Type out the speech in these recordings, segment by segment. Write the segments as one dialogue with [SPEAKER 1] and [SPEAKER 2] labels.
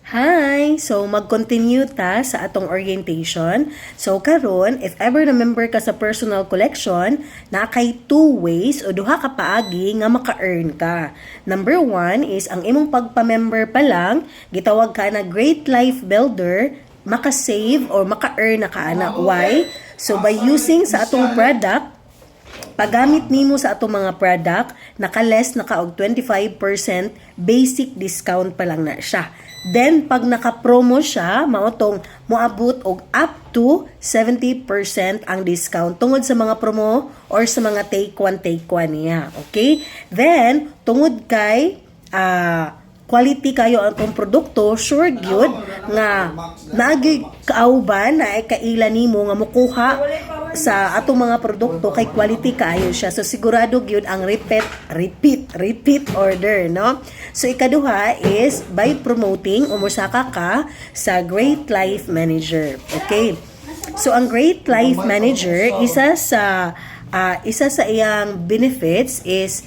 [SPEAKER 1] Hi! So, mag-continue ta sa atong orientation. So, karon if ever na member ka sa personal collection, na kay 2 ways o duha ka paagi nga maka-earn ka. Number 1 is ang imong pagpa-member pa lang, gitawag ka na Great Life Builder, maka-save or maka-earn na ka ana. Why? So, by using sa atong product, paggamit nimo sa atong mga product, naka-less naka og 25% basic discount pa lang na siya. Then, pag naka-promo siya, maotong moabot og up to 70% ang discount tungod sa mga promo or sa mga take one niya. Okay? Then, tungod kay quality kayo ang itong produkto, sure gyud nga naagi kauban na ay kaila nimo nga mukuha sa atong mga produkto kay quality kaayo siya. So sigurado gyud ang repeat order, no? So ikaduha is by promoting o mosaka ka sa Great Life Manager. Okay? So ang Great Life Manager, isa sa iyang benefits is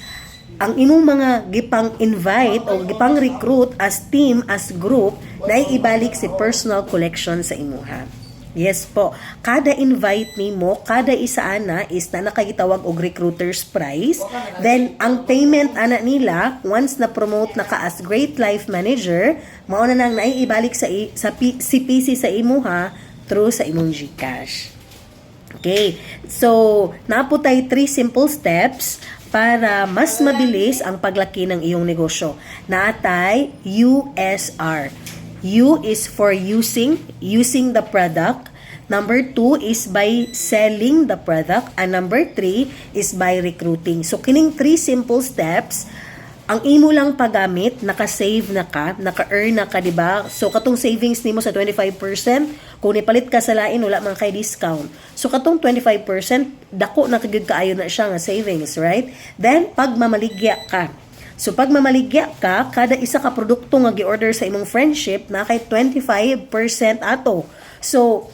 [SPEAKER 1] ang imong mga gipang invite o gipang recruit as team, as group, na ibalik si personal collection sa imuha. Yes po. Kada invite nimo, kada isa ana is na nakagitawag og recruiter's prize. Then, ang payment ana nila, once na promote na ka as Great Life Manager, mao na nang naiibalik sa CPC sa imuha through sa imong GCash. Okay. So, naputay 3 simple steps para mas mabilis ang paglaki ng iyong negosyo. Naatay USR. U is for using the product. Number 2 is by selling the product. And number 3 is by recruiting. So, kining 3 simple steps, ang imo lang paggamit, naka-save na ka, naka-earn na ka, diba? So, katong savings nimo sa 25%, kung nipalit ka sa lain, wala man kay discount. So, katong 25%, dako na kagid kaayo na siya nga savings, right? Then, pag mamaligya ka. So, pag mamaligya ka, kada isa ka produkto nga gi-order sa imong friendship, na kay 25% ato. So,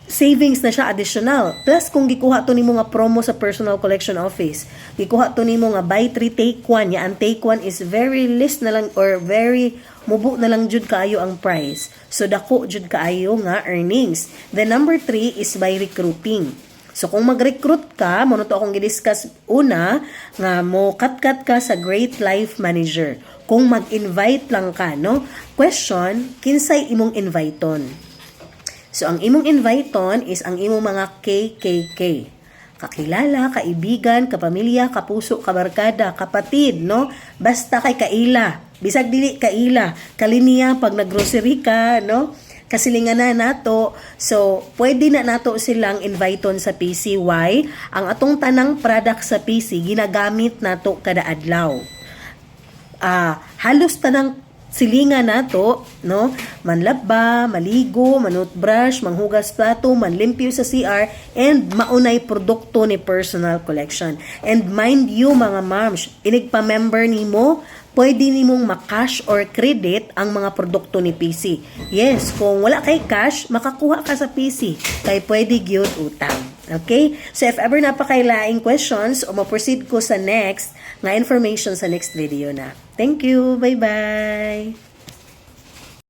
[SPEAKER 1] savings na siya additional. Plus, kung gikuha to nimo nga promo sa personal collection office, gikuha to nimo nga buy 3 take 1, ya ang take 1 is very less na lang or very mubo na lang jud kaayo ang price. So, dako jud kaayo nga earnings. Then, number 3 is by recruiting. So, kung mag-recruit ka, muna to akong gidiscuss una, nga mo kat-kat ka sa Great Life Manager. Kung mag-invite lang ka, no? Question, kinsay imong inviton? So, ang imong inviton is ang imong mga KKK. Kakilala, kaibigan, kapamilya, kapuso, kabarkada, kapatid, no? Basta kay kaila. Bisag dili kaila. Kaliniya pag naggrocery ka, no? Kasilingan na nato. So, pwede na nato silang inviton sa PCY. Ang atong tanang product sa PC, ginagamit nato kada adlaw. Halos tanang silingan nato, no? Manlaba, maligo, manutbrush, manghugas plato, manlimpyo sa CR, and maunay produkto ni personal collection. And mind you, mga moms, inigpa-member nimo, pwede nimong makash or credit ang mga produkto ni PC. Yes, kung wala kay cash, makakuha ka sa PC. Kay pwede gyud utang. Okay? So, if ever napakailaing questions, o ma-proceed ko sa next nga information sa next video na. Thank you. Bye-bye.